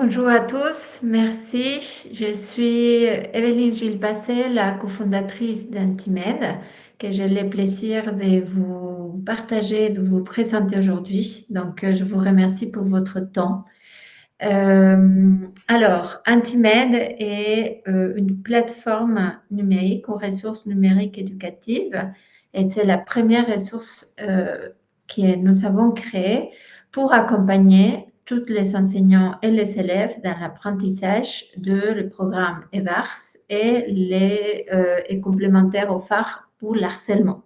Bonjour à tous, merci. Je suis Evelyne Gilles-Passé, la cofondatrice d'Antimed, que j'ai le plaisir de vous partager, de vous présenter aujourd'hui. Donc, je vous remercie pour votre temps. Alors, Antimed est une plateforme numérique aux ressources numériques éducatives et c'est la première ressource que nous avons créée pour accompagner tous les enseignants et les élèves dans l'apprentissage de le programme EVARS et complémentaires au phare pour l'harcèlement.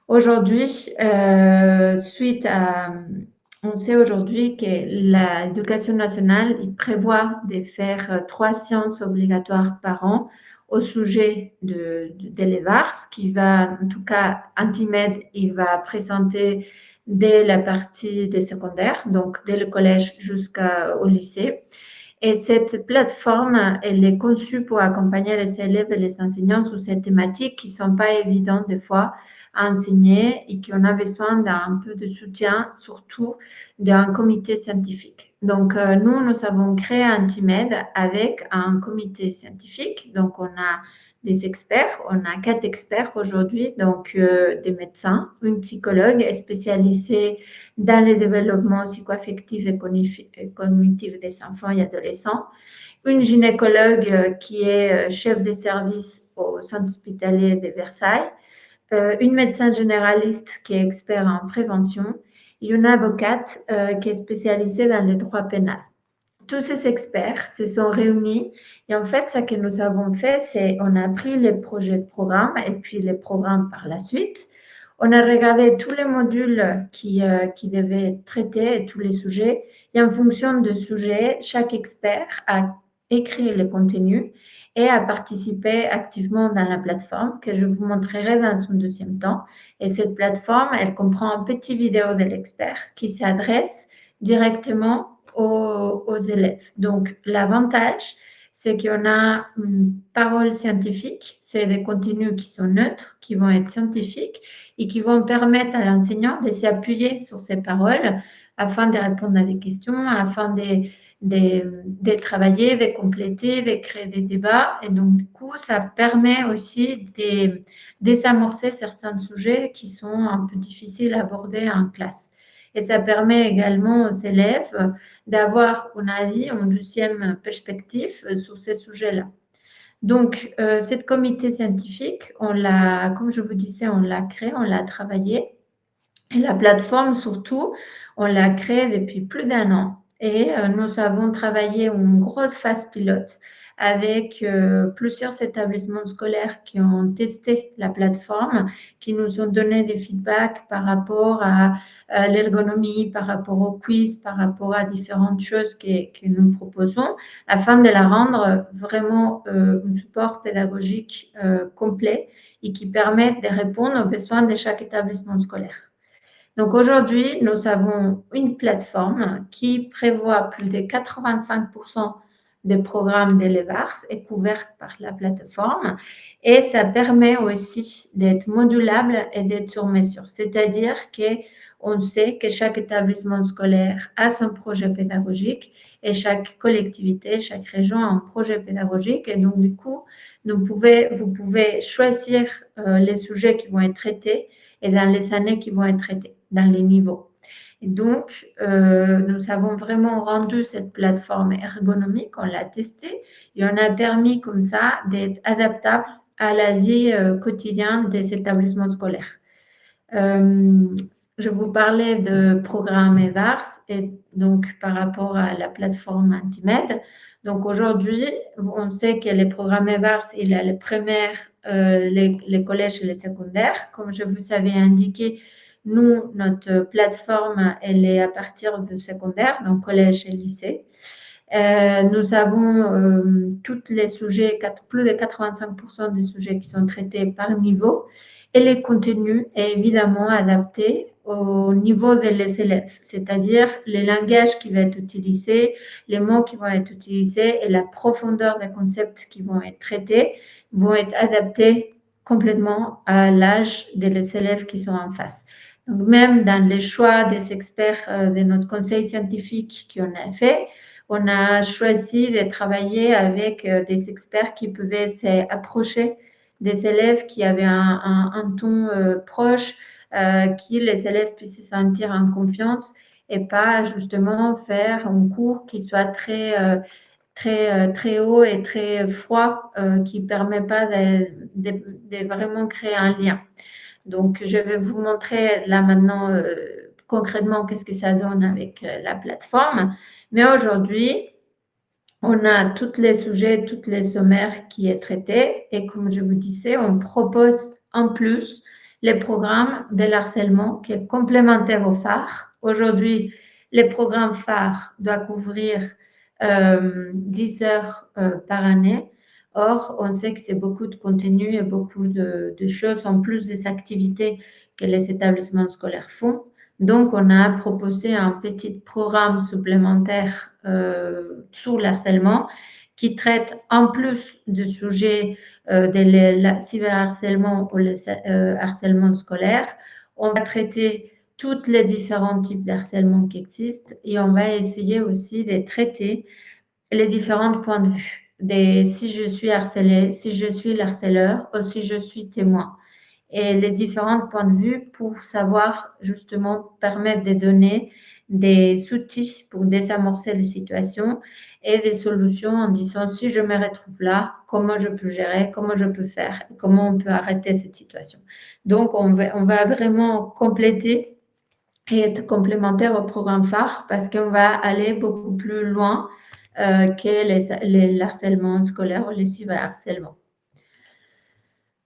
Aujourd'hui, on sait aujourd'hui que l'éducation nationale il prévoit de faire 3 séances obligatoires par an au sujet de l'EVARS, qui va, en tout cas, Antimed, il va présenter dès la partie des secondaires, donc dès le collège jusqu'au lycée. Et cette plateforme, elle est conçue pour accompagner les élèves et les enseignants sur ces thématiques qui ne sont pas évidentes des fois à enseigner et qu'on a besoin d'un peu de soutien, surtout d'un comité scientifique. Donc, nous avons créé Antimed avec un comité scientifique. Donc, on a des experts, on a 4 experts aujourd'hui, donc des médecins, une psychologue spécialisée dans le développement psychoaffectif et cognitif des enfants et adolescents, une gynécologue qui est chef de service au centre hospitalier de Versailles, une médecin généraliste qui est expert en prévention et une avocate qui est spécialisée dans le droit pénal. Tous ces experts se sont réunis et en fait, ce que nous avons fait, c'est on a pris les projets de programme et puis les programmes par la suite. On a regardé tous les modules qui devaient traiter tous les sujets et en fonction de sujet, chaque expert a écrit le contenu et a participé activement dans la plateforme que je vous montrerai dans un deuxième temps. Et cette plateforme, elle comprend une petite vidéo de l'expert qui s'adresse directement aux élèves. Donc, l'avantage, c'est qu'on a une parole scientifique, c'est des contenus qui sont neutres, qui vont être scientifiques et qui vont permettre à l'enseignant de s'appuyer sur ces paroles afin de répondre à des questions, afin de travailler, de compléter, de créer des débats. Et donc, du coup, ça permet aussi de désamorcer certains sujets qui sont un peu difficiles à aborder en classe. Et ça permet également aux élèves d'avoir un avis, une deuxième perspective sur ces sujets-là. Donc, cette comité scientifique, comme je vous disais, on l'a créé, on l'a travaillé. Et la plateforme, surtout, on l'a créée depuis plus d'1 an. Et nous avons travaillé une grosse phase pilote avec plusieurs établissements scolaires qui ont testé la plateforme, qui nous ont donné des feedbacks par rapport à l'ergonomie, par rapport au quiz, par rapport à différentes choses que nous proposons, afin de la rendre vraiment un support pédagogique complet et qui permette de répondre aux besoins de chaque établissement scolaire. Donc aujourd'hui, nous avons une plateforme qui prévoit plus de 85% des programmes de l'EVARS est couverte par la plateforme et ça permet aussi d'être modulable et d'être sur mesure. C'est-à-dire qu'on sait que chaque établissement scolaire a son projet pédagogique et chaque collectivité, chaque région a un projet pédagogique et donc du coup, vous pouvez choisir les sujets qui vont être traités et dans les années qui vont être traitées, dans les niveaux. Et donc, nous avons vraiment rendu cette plateforme ergonomique, on l'a testée et on a permis comme ça d'être adaptable à la vie quotidienne des établissements scolaires. Je vous parlais de programme EVARS et donc par rapport à la plateforme Antimed. Donc aujourd'hui, on sait que les programmes EVARS, il y a les primaires, les collèges et les secondaires. Comme je vous avais indiqué, nous, notre plateforme, elle est à partir du secondaire, donc collège et lycée. Nous avons tous les sujets, plus de 85% des sujets qui sont traités par niveau et les contenus est évidemment adapté au niveau des élèves, c'est-à-dire le langage qui va être utilisé, les mots qui vont être utilisés et la profondeur des concepts qui vont être traités vont être adaptés complètement à l'âge des élèves qui sont en face. Donc même dans les choix des experts de notre conseil scientifique qu'on a fait, On a choisi de travailler avec des experts qui pouvaient s'approcher des élèves qui avaient un ton proche, qui les élèves puissent se sentir en confiance et pas justement faire un cours qui soit très haut et très froid, qui ne permet pas de vraiment créer un lien. Donc, je vais vous montrer là maintenant concrètement qu'est-ce que ça donne avec la plateforme. Mais aujourd'hui, on a tous les sujets, tous les sommaires qui est traité et comme je vous disais, on propose en plus les programmes de l'harcèlement qui est complémentaire au phare. Aujourd'hui, les programmes phares doivent couvrir 10 heures par année. Or, on sait que c'est beaucoup de contenu et beaucoup de choses en plus des activités que les établissements scolaires font. Donc, on a proposé un petit programme supplémentaire sur l'harcèlement qui traite en plus du sujet de cyberharcèlement ou le harcèlement scolaire. On va traiter tous les différents types d'harcèlement qui existent et on va essayer aussi de traiter les différents points de vue. Si je suis harcelée, si je suis l'harceleur ou si je suis témoin et les différents points de vue pour savoir justement permettre de donner des outils pour désamorcer les situations et des solutions en disant si je me retrouve là, comment je peux gérer, comment je peux faire, comment on peut arrêter cette situation. Donc, on va vraiment compléter et être complémentaire au programme phare parce qu'on va aller beaucoup plus loin que l'harcèlement scolaire ou les cyberharcèlements.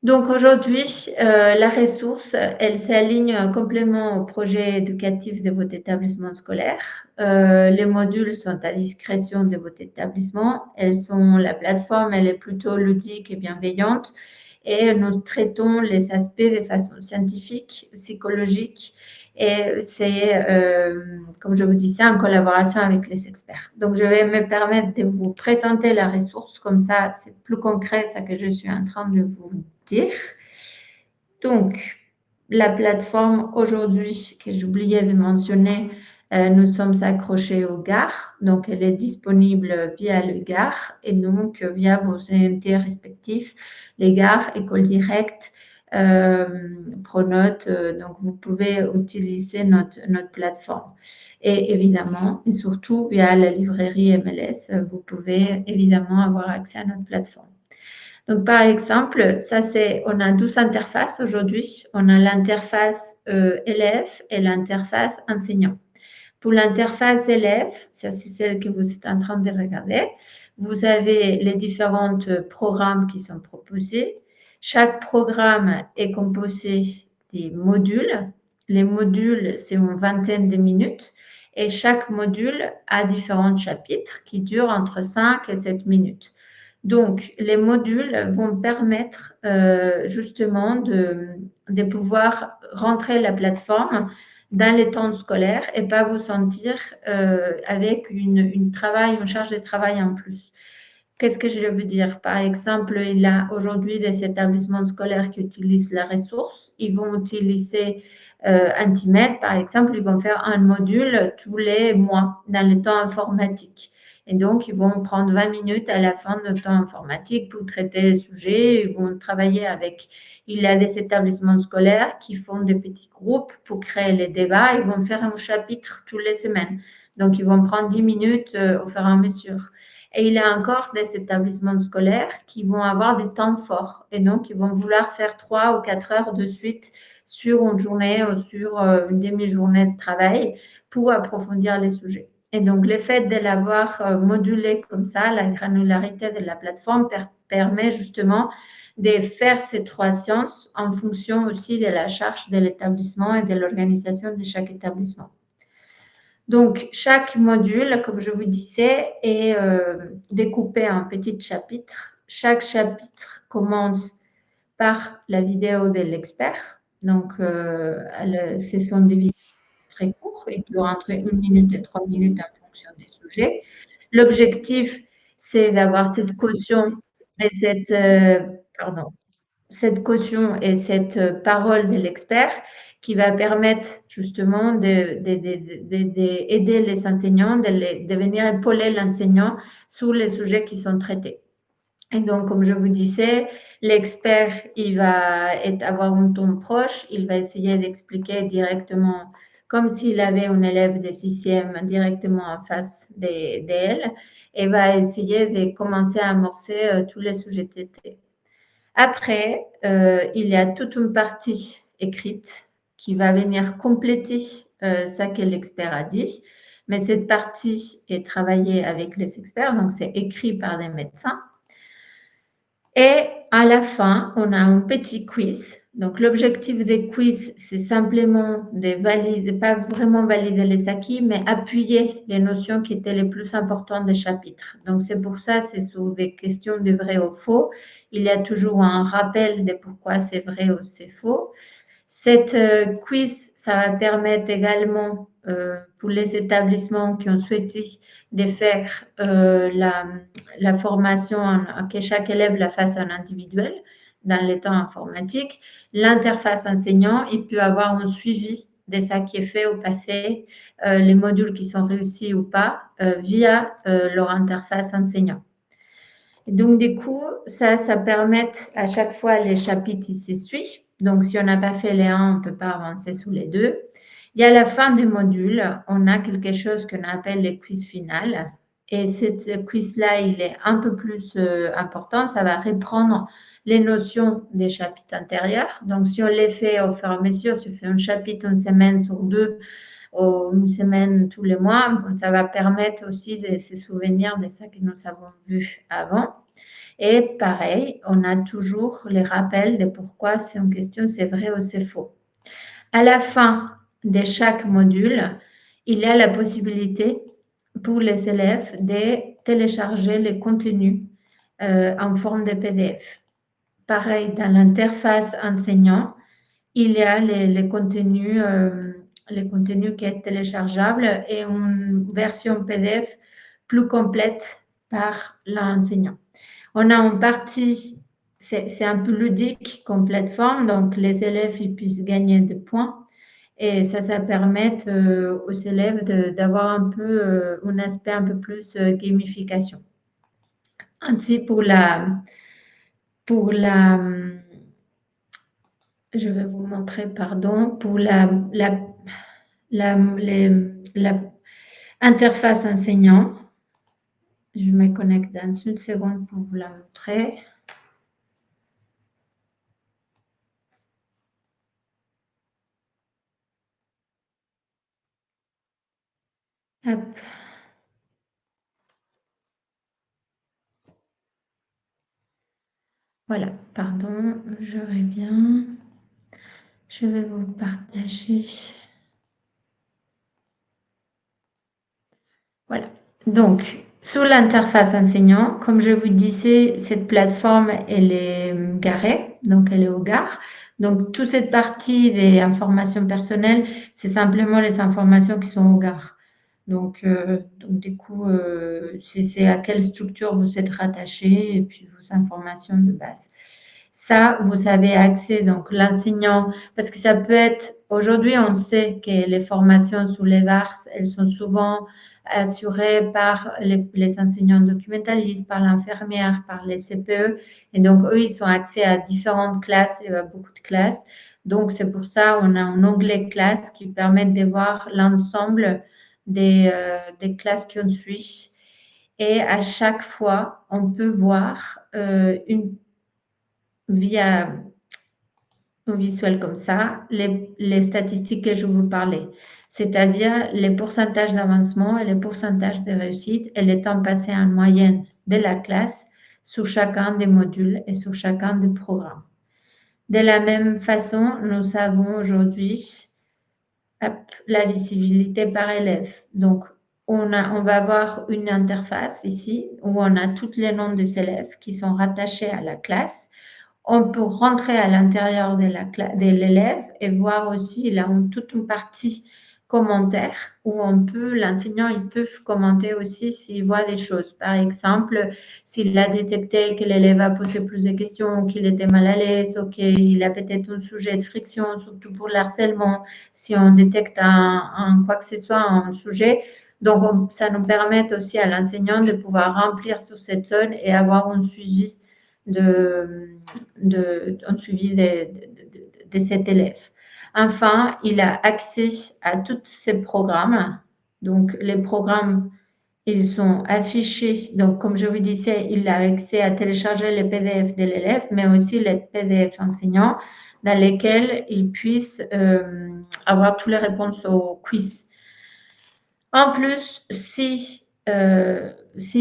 Donc aujourd'hui, la ressource, elle s'aligne complètement au projet éducatif de votre établissement scolaire. Les modules sont à discrétion de votre établissement. La plateforme, elle est plutôt ludique et bienveillante et nous traitons les aspects de façon scientifique, psychologique et c'est, comme je vous disais, en collaboration avec les experts. Donc, je vais me permettre de vous présenter la ressource, comme ça, c'est plus concret ce que je suis en train de vous dire. Donc, la plateforme aujourd'hui, que j'oubliais de mentionner, nous sommes accrochés au GAR, donc elle est disponible via le GAR et donc via vos ENT respectifs, les GAR, École Directe, Pronote, donc vous pouvez utiliser notre plateforme. Et évidemment, et surtout via la librairie MLS, vous pouvez évidemment avoir accès à notre plateforme. Donc, par exemple, on a 12 interfaces aujourd'hui. On a l'interface élève et l'interface enseignant. Pour l'interface élève, ça c'est celle que vous êtes en train de regarder, vous avez les différents programmes qui sont proposés. Chaque programme est composé des modules. Les modules, c'est une vingtaine de minutes et chaque module a différents chapitres qui durent entre 5 et 7 minutes. Donc, les modules vont permettre justement de pouvoir rentrer la plateforme dans les temps scolaires et pas vous sentir avec une charge de travail en plus. Qu'est-ce que je veux dire? Par exemple, il y a aujourd'hui des établissements scolaires qui utilisent la ressource. Ils vont utiliser Antimed, par exemple, ils vont faire un module tous les mois dans le temps informatique. Et donc, ils vont prendre 20 minutes à la fin de temps informatique pour traiter les sujets. Ils vont travailler avec. Il y a des établissements scolaires qui font des petits groupes pour créer les débats. Ils vont faire un chapitre toutes les semaines. Donc, ils vont prendre 10 minutes au fur et à mesure. Et il y a encore des établissements scolaires qui vont avoir des temps forts. Et donc, ils vont vouloir faire 3 ou 4 heures de suite sur une journée ou sur une demi-journée de travail pour approfondir les sujets. Et donc, le fait de l'avoir modulé comme ça, la granularité de la plateforme permet justement de faire ces 3 séances en fonction aussi de la charge de l'établissement et de l'organisation de chaque établissement. Donc, chaque module, comme je vous disais, est découpé en petits chapitres. Chaque chapitre commence par la vidéo de l'expert. Donc, ce sont des vidéos très courtes, et qui durent entre 1 minute et 3 minutes en fonction des sujets. L'objectif, c'est d'avoir cette caution et cette caution et cette parole de l'expert qui va permettre justement d'aider les enseignants, de venir épauler l'enseignant sur les sujets qui sont traités. Et donc, comme je vous disais, l'expert, il va avoir un ton proche, il va essayer d'expliquer directement, comme s'il avait un élève de sixième directement en face d'elle, et va essayer de commencer à amorcer tous les sujets traités. Après, il y a toute une partie écrite qui va venir compléter ça que l'expert a dit, mais cette partie est travaillée avec les experts, donc c'est écrit par des médecins. Et à la fin, on a un petit quiz. Donc, l'objectif des quiz, c'est simplement de valider, pas vraiment valider les acquis, mais appuyer les notions qui étaient les plus importantes des chapitres. Donc, c'est pour ça, c'est sur des questions de vrai ou faux. Il y a toujours un rappel de pourquoi c'est vrai ou c'est faux. Cette quiz, ça va permettre également pour les établissements qui ont souhaité de faire la formation, que chaque élève la fasse en individuel dans les temps informatiques. L'interface enseignant, il peut avoir un suivi de ça qui est fait ou pas fait, les modules qui sont réussis ou pas, via leur interface enseignant. Et donc, du coup, ça permet à chaque fois les chapitres, ils se suivent. Donc, si on n'a pas fait les 1, on ne peut pas avancer sous les 2. Et à la fin des modules, on a quelque chose qu'on appelle le quiz final. Et ce quiz-là, il est un peu plus important. Ça va reprendre les notions des chapitres antérieurs. Donc, si on les fait au fur et à mesure, si on fait un chapitre une semaine sur 2, ou une semaine tous les mois, ça va permettre aussi de se souvenir de ça que nous avons vu avant. Et pareil, on a toujours les rappels de pourquoi c'est une question, c'est vrai ou c'est faux. À la fin de chaque module, il y a la possibilité pour les élèves de télécharger les contenus en forme de PDF. Pareil, dans l'interface enseignant, il y a les contenus qui est téléchargeable et une version PDF plus complète par l'enseignant. On a une partie, c'est un peu ludique comme plateforme, donc les élèves ils puissent gagner des points et ça permet aux élèves d'avoir un peu un aspect un peu plus gamification. Ainsi pour la je vais vous montrer, pardon, pour la interface enseignant. Je me connecte dans une seconde pour vous la montrer. Hop. Voilà, pardon, je reviens. Je vais vous partager. Voilà. Donc, sur l'interface enseignant, comme je vous disais, cette plateforme, elle est garée, donc elle est au gare. Donc, toute cette partie des informations personnelles, c'est simplement les informations qui sont au gare. Donc du coup, c'est à quelle structure vous êtes rattaché et puis vos informations de base. Ça, vous avez accès, donc l'enseignant, parce que ça peut être, aujourd'hui, on sait que les formations sous les VARS, elles sont souvent assurées par les enseignants documentalistes, par l'infirmière, par les CPE. Et donc, eux, ils ont accès à différentes classes et à beaucoup de classes. Donc, c'est pour ça on a un onglet classe qui permet de voir l'ensemble des classes qu'on suit. Et à chaque fois, on peut voir via un visuel comme ça, les statistiques que je vous parlais, c'est-à-dire les pourcentages d'avancement et les pourcentages de réussite et les temps passés en moyenne de la classe sur chacun des modules et sur chacun des programmes. De la même façon, nous avons aujourd'hui la visibilité par élève. Donc, on va avoir une interface ici où on a tous les noms des élèves qui sont rattachés à la classe. On peut rentrer à l'intérieur de l'élève et voir aussi, là, toute une partie commentaires où l'enseignant, il peut commenter aussi s'il voit des choses. Par exemple, s'il a détecté que l'élève a posé plus de questions, qu'il était mal à l'aise, ou qu'il a peut-être un sujet de friction, surtout pour le harcèlement, si on détecte quoi que ce soit, un sujet. Donc, ça nous permet aussi à l'enseignant de pouvoir remplir sur cette zone et avoir un suivi de cet élève. Enfin, il a accès à tous ces programmes. Donc, les programmes, ils sont affichés. Donc, comme je vous disais, il a accès à télécharger les PDF de l'élève, mais aussi les PDF enseignants dans lesquels il puisse avoir toutes les réponses aux quiz. En plus, si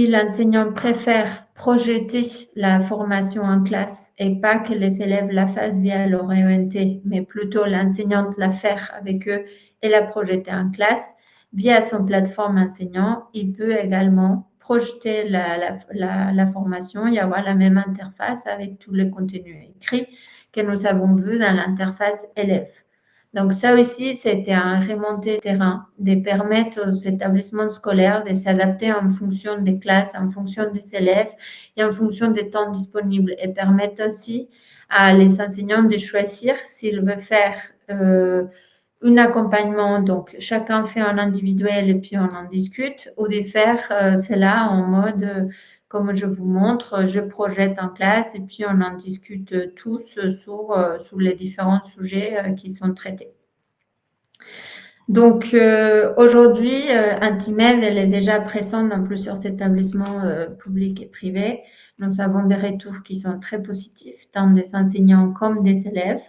l'enseignant préfère projeter la formation en classe et pas que les élèves la fassent via leur ENT, mais plutôt l'enseignante la faire avec eux et la projeter en classe, via son plateforme enseignant, il peut également projeter la formation et avoir la même interface avec tous les contenus écrits que nous avons vus dans l'interface élève. Donc ça aussi, c'était un remontée terrain de permettre aux établissements scolaires de s'adapter en fonction des classes, en fonction des élèves et en fonction des temps disponibles et permettre aussi à les enseignants de choisir s'ils veulent faire un accompagnement, donc chacun fait un individuel et puis on en discute, ou de faire cela en mode, comme je vous montre, je projette en classe et puis on en discute tous sur les différents sujets qui sont traités. Donc aujourd'hui, Antimed, elle est déjà présente dans plusieurs établissements publics et privés. Nous avons des retours qui sont très positifs, tant des enseignants comme des élèves.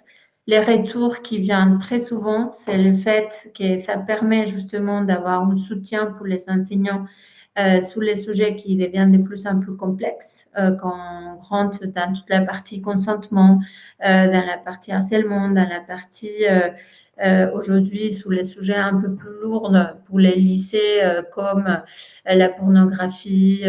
Les retours qui viennent très souvent, c'est le fait que ça permet justement d'avoir un soutien pour les enseignants sur les sujets qui deviennent de plus en plus complexes, quand on rentre dans toute la partie consentement, dans la partie harcèlement, dans la partie aujourd'hui sur les sujets un peu plus lourds pour les lycées comme la pornographie,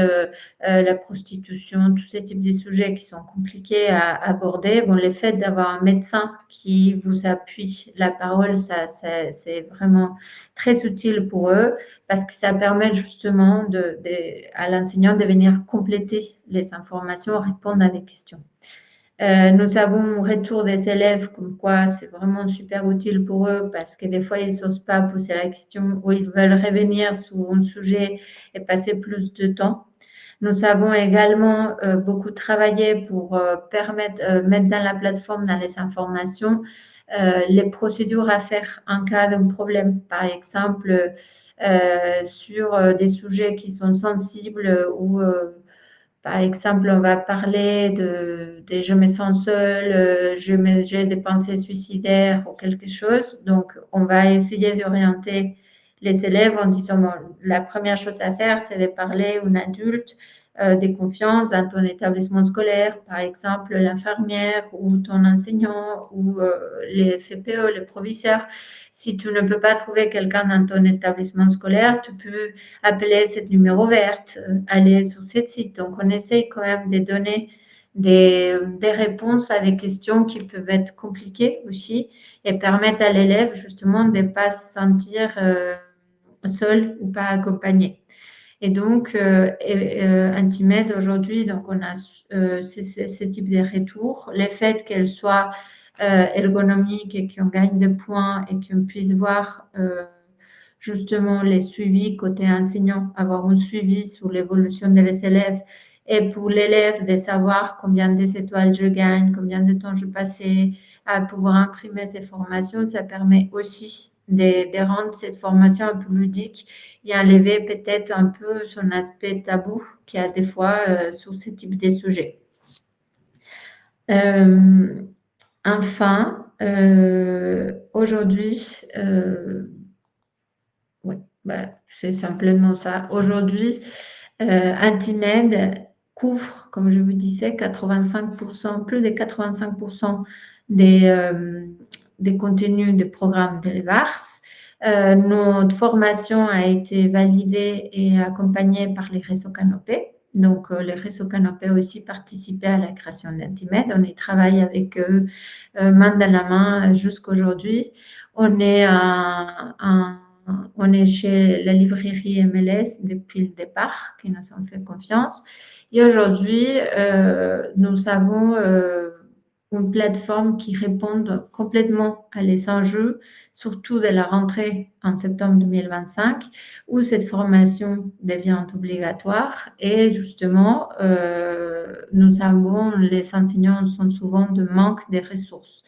la prostitution, tous ces types de sujets qui sont compliqués à aborder. Bon, le fait d'avoir un médecin qui vous appuie la parole, c'est vraiment très utile pour eux parce que ça permet justement à l'enseignant de venir compléter les informations, répondre à des questions. Nous avons un retour des élèves comme quoi c'est vraiment super utile pour eux parce que des fois, ils n'osent pas poser la question ou ils veulent revenir sur un sujet et passer plus de temps. Nous avons également beaucoup travaillé pour mettre dans la plateforme, dans les informations, les procédures à faire en cas d'un problème. Par exemple, sur des sujets qui sont sensibles ou par exemple, on va parler de je me sens seule, j'ai des pensées suicidaires ou quelque chose. Donc, on va essayer d'orienter les élèves en disant, bon, la première chose à faire, c'est de parler à un adulte de confiance dans ton établissement scolaire, par exemple l'infirmière ou ton enseignant ou les CPE, les proviseurs. Si tu ne peux pas trouver quelqu'un dans ton établissement scolaire, tu peux appeler ce numéro vert, aller sur ce site. Donc, on essaye quand même de donner des réponses à des questions qui peuvent être compliquées aussi et permettre à l'élève justement de ne pas se sentir seul ou pas accompagné. Et donc, Antimed, aujourd'hui, donc on a ce type de retour. Le fait qu'elle soit ergonomique et qu'on gagne des points et qu'on puisse voir justement les suivis côté enseignant, avoir un suivi sur l'évolution des élèves et pour l'élève de savoir combien d'étoiles je gagne, combien de temps je passais à pouvoir imprimer ces formations, ça permet aussi de rendre cette formation un peu ludique et enlever peut-être un peu son aspect tabou qu'il y a des fois sur ce type de sujet. Enfin, aujourd'hui, oui, c'est simplement ça. Aujourd'hui, Antimed couvre, comme je vous disais, 85%, plus de 85% des contenus des programmes de l'EVARS. Notre formation a été validée et accompagnée par les réseaux Canopé. Donc, les réseaux Canopé aussi participaient à la création d'Antimed. On y travaille avec eux main dans la main jusqu'à aujourd'hui. On est un on est chez la librairie MLS depuis le départ, qui nous ont fait confiance. Et aujourd'hui, nous avons une plateforme qui répond complètement à les enjeux, surtout de la rentrée en septembre 2025, où cette formation devient obligatoire. Et justement, les enseignants sont souvent de manque de ressources.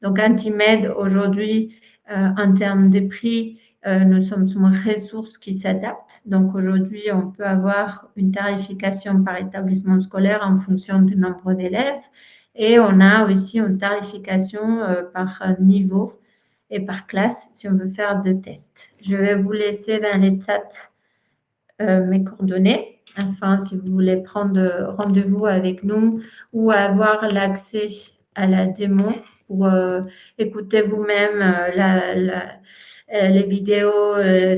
Donc, Antimed, aujourd'hui, en termes de prix, nous sommes sur une ressource qui s'adapte. Donc, aujourd'hui, on peut avoir une tarification par établissement scolaire en fonction du nombre d'élèves. Et on a aussi une tarification par niveau et par classe si on veut faire des tests. Je vais vous laisser dans les chats mes coordonnées. Enfin, si vous voulez prendre rendez-vous avec nous ou avoir l'accès à la démo pour écouter vous-même les vidéos,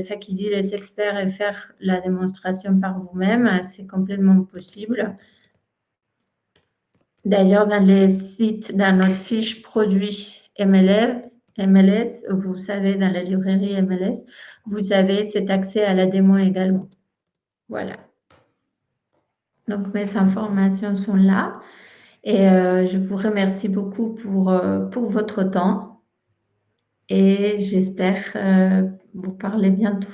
ça qui dit les experts et faire la démonstration par vous-même, c'est complètement possible. D'ailleurs, dans les sites, dans notre fiche produit MLS, vous savez, dans la librairie MLS, vous avez cet accès à la démo également. Voilà. Donc, mes informations sont là et je vous remercie beaucoup pour votre temps et j'espère vous parler bientôt.